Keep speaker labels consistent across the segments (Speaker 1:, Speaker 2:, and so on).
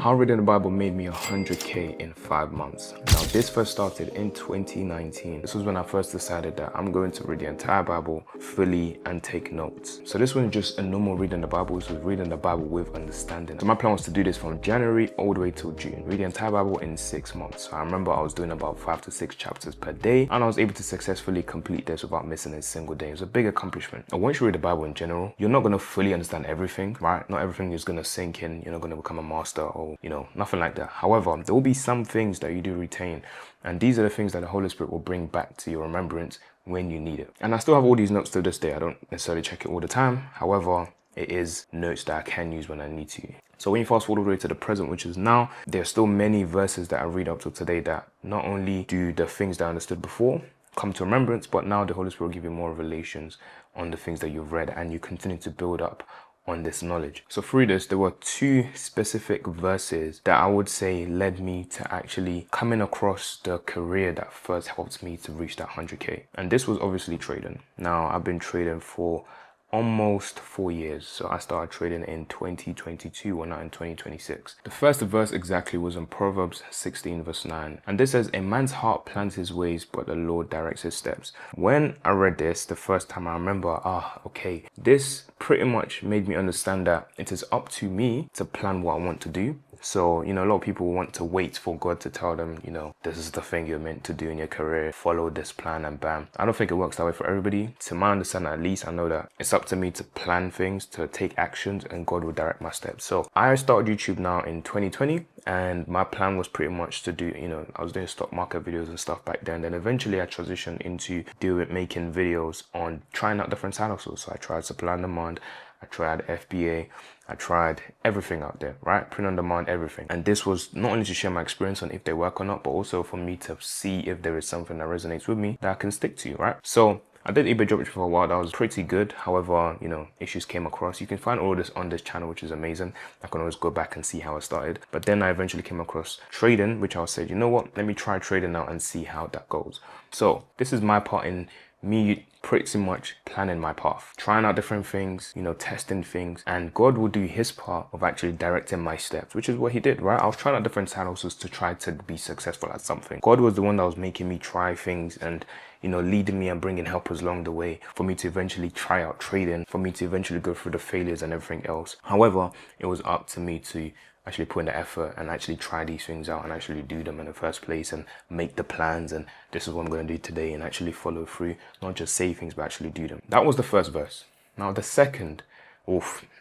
Speaker 1: How reading the Bible made me 100K in 5 months. Now this first started in 2019. This was when I first decided that I'm going to read the entire Bible fully and take notes. So this wasn't just a normal reading the Bible, this was reading the Bible with understanding. So my plan was to do this from January all the way till June. Read the entire Bible in 6 months. So I remember I was doing about 5 to 6 chapters per day, and I was able to successfully complete this without missing a single day. It was a big accomplishment. And once you read the Bible in general, you're not going to fully understand everything, right? Not everything is going to sink in. You're not going to become a master or, nothing like that. However, there will be some things that you do retain. And these are the things that the Holy Spirit will bring back to your remembrance when you need it. And I still have all these notes to this day. I don't necessarily check it all the time. However, it is notes that I can use when I need to. So when you fast forward all the way to the present, which is now, there are still many verses that I read up to today that not only do the things that I understood before come to remembrance, but now the Holy Spirit will give you more revelations on the things that you've read, and you continue to build up on this knowledge. So through this, there were 2 specific verses that I would say led me to actually coming across the career that first helped me to reach that 100K. And this was obviously trading. Now I've been trading for almost 4 years. So I started trading in 2022 or not in 2026. The first verse exactly was in Proverbs 16 verse 9. And this says, "A man's heart plans his ways, but the Lord directs his steps." When I read this the first time, I remember, okay, this pretty much made me understand that it is up to me to plan what I want to do. So, a lot of people want to wait for God to tell them, this is the thing you're meant to do in your career, follow this plan and bam. I don't think it works that way for everybody. To my understanding, at least, I know that it's up to me to plan things, to take actions, and God will direct my steps. So I started YouTube now in 2020, and my plan was pretty much to do, I was doing stock market videos and stuff back then. Then eventually I transitioned into making videos on trying out different side hustles. So I tried supply and demand, I tried FBA, I tried everything out there, right? Print on demand, everything. And this was not only to share my experience on if they work or not, but also for me to see if there is something that resonates with me that I can stick to, right? So I did eBay dropshipping for a while. That was pretty good. However, issues came across. You can find all of this on this channel, which is amazing. I can always go back and see how I started. But then I eventually came across trading, which I said, you know what? Let me try trading now and see how that goes. So this is my part in me pretty much planning my path, trying out different things, testing things, and God will do his part of actually directing my steps, which is what he did, right? I was trying out different side hustles to try to be successful at something. God was the one that was making me try things and leading me and bringing helpers along the way for me to eventually try out trading, for me to eventually go through the failures and everything else. However, it was up to me to actually put in the effort and actually try these things out and actually do them in the first place and make the plans, and this is what I'm going to do today, and actually follow through, not just say things but actually do them. That was the first verse. Now the second,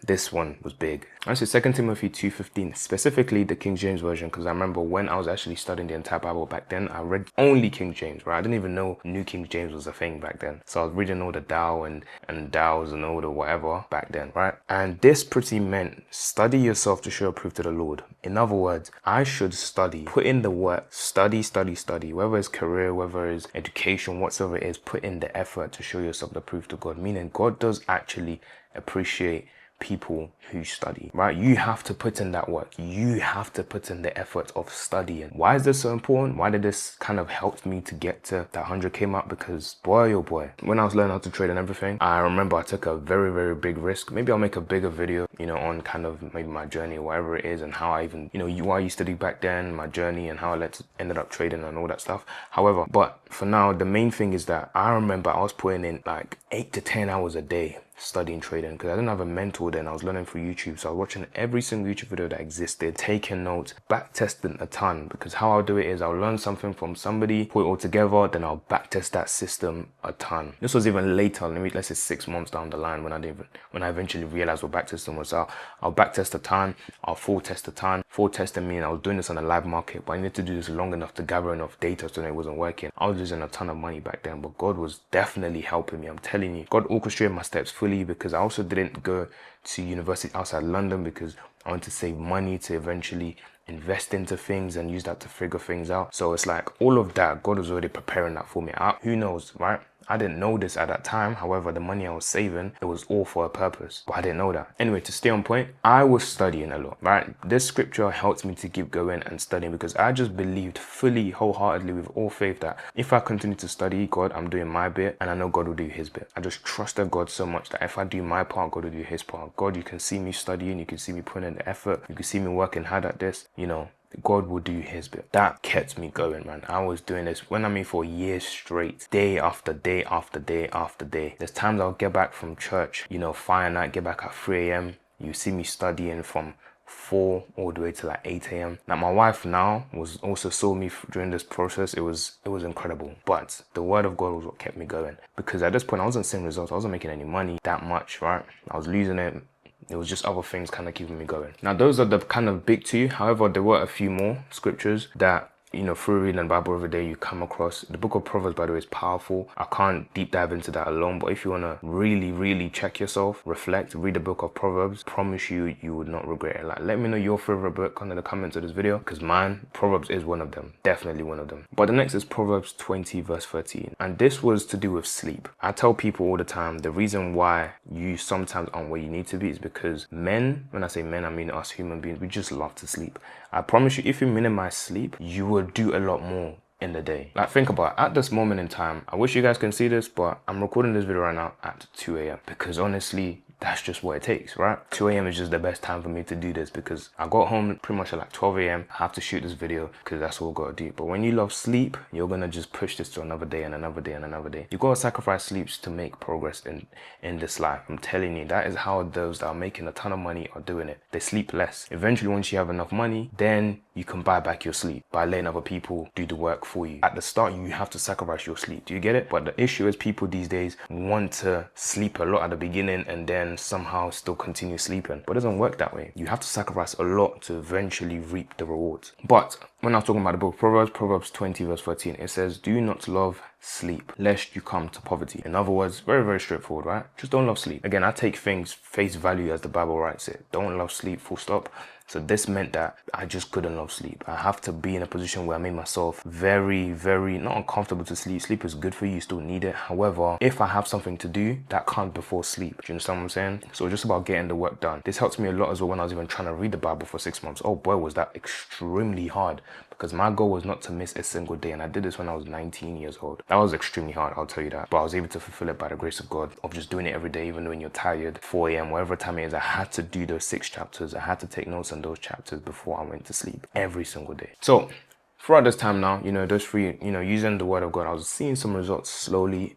Speaker 1: this one was big. Actually, 2 Timothy 2:15, specifically the King James Version, because I remember when I was actually studying the entire Bible back then, I read only King James, right? I didn't even know New King James was a thing back then. So I was reading all the Dow and Dows and all the whatever back then, right? And this pretty meant study yourself to show approved to the Lord. In other words, I should study, put in the work, study, whether it's career, whether it's education, whatsoever it is, put in the effort to show yourself approved to God, meaning God does actually appreciate people who study, right? You have to put in that work. You have to put in the effort of studying. Why is this so important? Why did this kind of help me to get to that 100K mark? Because boy, oh boy, when I was learning how to trade and everything, I remember I took a very, very big risk. Maybe I'll make a bigger video, on kind of maybe my journey, whatever it is, and how I even, what I used to do back then, my journey, and how I ended up trading and all that stuff. However, but for now, the main thing is that I remember I was putting in like 8 to 10 hours a day studying trading, because I didn't have a mentor then. I was learning through YouTube, so I was watching every single YouTube video that existed, taking notes, back testing a ton, because how I'll do it is I'll learn something from somebody, put it all together, then I'll back test that system a ton. This was even later, let's say 6 months down the line, when I eventually realized what back testing was. I'll back test a ton, I'll full test a ton. Full testing meaning I was doing this on a live market, but I needed to do this long enough to gather enough data so that it wasn't working. I was losing a ton of money back then, but God was definitely helping me. I'm telling you, God orchestrated my steps fully, because I also didn't go to university outside London because I wanted to save money to eventually invest into things and use that to figure things out. So it's like all of that, God was already preparing that for me. Who knows, right? I didn't know this at that time. However, the money I was saving, it was all for a purpose, but I didn't know that. Anyway, to stay on point, I was studying a lot, right? This scripture helped me to keep going and studying because I just believed fully, wholeheartedly, with all faith that if I continue to study God, I'm doing my bit and I know God will do his bit. I just trusted God so much that if I do my part, God will do his part. God, you can see me studying, you can see me putting in the effort, you can see me working hard at this, you know, God will do his bit. That kept me going, man. I was doing this, when I mean for years straight, day after day after day after day. There's times I'll get back from church, you know, fire night, get back at 3 a.m. You see me studying from 4 all the way to like 8 a.m. Now my wife now was also saw me during this process. It was incredible, but the word of God was what kept me going, because at this point I wasn't seeing results. I wasn't making any money that much, right? I was losing it. It was just other things kind of keeping me going. Now those are the kind of big two. However, there were a few more scriptures that, you know, through reading the Bible every day, you come across. The book of Proverbs, by the way, is powerful. I can't deep dive into that alone, but if you want to really check yourself, reflect, read the book of Proverbs, promise you, you would not regret it. Like, let me know your favorite book under the comments of this video, because mine, Proverbs, is one of them. Definitely one of them. But the next is Proverbs 20 verse 13. And this was to do with sleep. I tell people all the time, the reason why you sometimes aren't where you need to be is because men, when I say men, I mean us human beings, we just love to sleep. I promise you, if you minimize sleep, you will do a lot more in the day. Like, think about it. At this moment in time, I wish you guys can see this, but I'm recording this video right now at 2 a.m. because honestly, that's just what it takes, right? 2 a.m. is just the best time for me to do this because I got home pretty much at like 12 a.m. I have to shoot this video because that's all I gotta do. But when you love sleep, you're gonna just push this to another day and another day and another day. You gotta sacrifice sleeps to make progress in this life. I'm telling you, that is how those that are making a ton of money are doing it. They sleep less. Eventually, once you have enough money, then you can buy back your sleep by letting other people do the work for you. At the start, you have to sacrifice your sleep. Do you get it? But the issue is people these days want to sleep a lot at the beginning and then somehow still continue sleeping. But it doesn't work that way. You have to sacrifice a lot to eventually reap the rewards. But when I was talking about the book of Proverbs, Proverbs 20 verse 13, it says, do not love sleep lest you come to poverty. In other words, very straightforward, right? Just don't love sleep. Again, I take things face value as the Bible writes it. Don't love sleep, full stop. So this meant that I just couldn't love sleep. I have to be in a position where I made myself very not uncomfortable to sleep. Sleep is good for you, you still need it. However, if I have something to do, that comes before sleep. Do you understand what I'm saying? So just about getting the work done. This helps me a lot as well when I was even trying to read the Bible for 6 months. Oh boy, was that extremely hard, because my goal was not to miss a single day. And I did this when I was 19 years old. That was extremely hard, I'll tell you that. But I was able to fulfill it by the grace of God, of just doing it every day, even when you're tired, 4 a.m., whatever time it is. I had to do those 6 chapters. I had to take notes on those chapters before I went to sleep every single day. So throughout this time now, you know, those 3, you know, using the word of God, I was seeing some results slowly.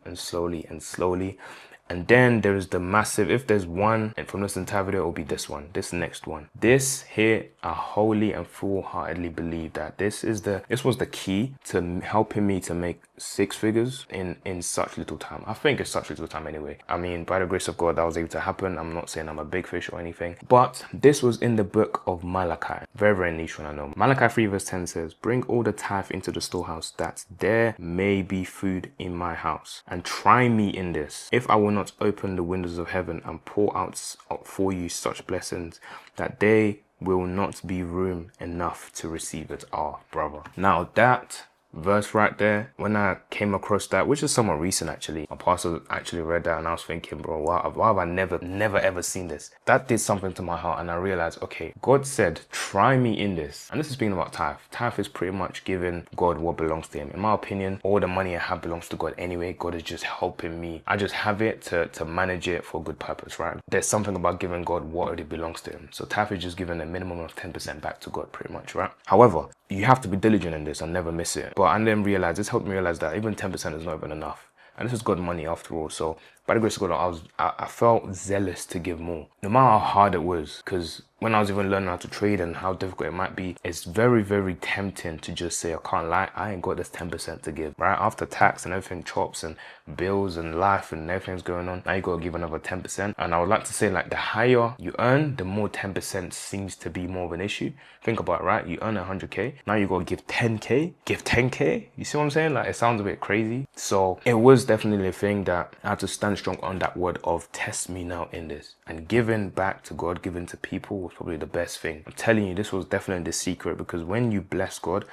Speaker 1: And then there is the massive, if there's one, and from this entire video, it will be this one, this next one. This here, I wholly and full-heartedly believe that this was the key to helping me to make 6 figures in such little time. I think it's such little time anyway. I mean, by the grace of God, that was able to happen. I'm not saying I'm a big fish or anything, but this was in the book of Malachi. Very niche one, I know. Malachi 3 verse 10 says, bring all the tithe into the storehouse, that there may be food in my house, and try me in this, if I will not open the windows of heaven and pour out for you such blessings that there will not be room enough to receive it. Oh, brother. Now that verse right there, when I came across that, which is somewhat recent actually, my pastor actually read that and I was thinking, bro, why have I never ever seen this? That did something to my heart, and I realized, okay, God said, try me in this. And this is speaking about tithe. Tithe is pretty much giving God what belongs to him. In my opinion, all the money I have belongs to God anyway. God is just helping me. I just have it to manage it for a good purpose, right? There's something about giving God what already belongs to him. So tithe is just giving a minimum of 10% back to God, pretty much, right? However, you have to be diligent in this and never miss it. But I then realized, this helped me realize that even 10% is not even enough. And this is God money after all. So by the grace of God, I felt zealous to give more, no matter how hard it was. Because when I was even learning how to trade and how difficult it might be, it's very tempting to just say, I can't lie, I ain't got this 10% to give, right? After tax and everything, chops and bills and life and everything's going on, now you got to give another 10%. And I would like to say, like, the higher you earn, the more 10% seems to be more of an issue. Think about it, right? You earn 100K, now you got to give 10K, give 10K. You see what I'm saying? Like, it sounds a bit crazy. So it was definitely a thing that I had to stand strong on, that word of test me now in this. And giving back to God, giving to people was probably the best thing. I'm telling you, this was definitely the secret, because when you bless God,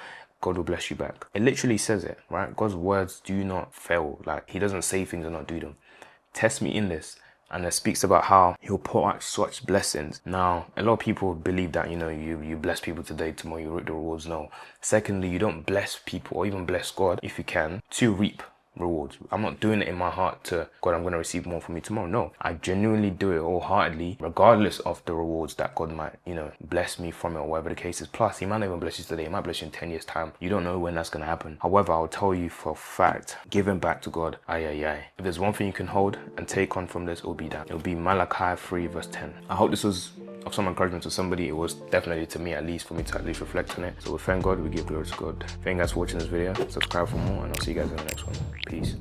Speaker 1: God will bless you back. It literally says it, right? God's words do not fail. Like, he doesn't say things and not do them. Test me in this. And it speaks about how he'll pour out such blessings. Now, a lot of people believe that, you bless people today, tomorrow you reap the rewards. No. Secondly, you don't bless people or even bless God, if you can, to reap rewards. I'm not doing it in my heart to, God, I'm going to receive more from you tomorrow. No, I genuinely do it wholeheartedly, regardless of the rewards that God might, bless me from it or whatever the case is. Plus, he might not even bless you today. He might bless you in 10 years time. You don't know when that's going to happen. However, I'll tell you for a fact, giving back to God, If there's one thing you can hold and take on from this, it'll be that. It'll be Malachi 3 verse 10. I hope this was of some encouragement to somebody. It was definitely to me, at least, for me to at least reflect on it. So we thank God, we give glory to God. Thank you guys for watching this video. Subscribe for more, and I'll see you guys in the next one. Peace.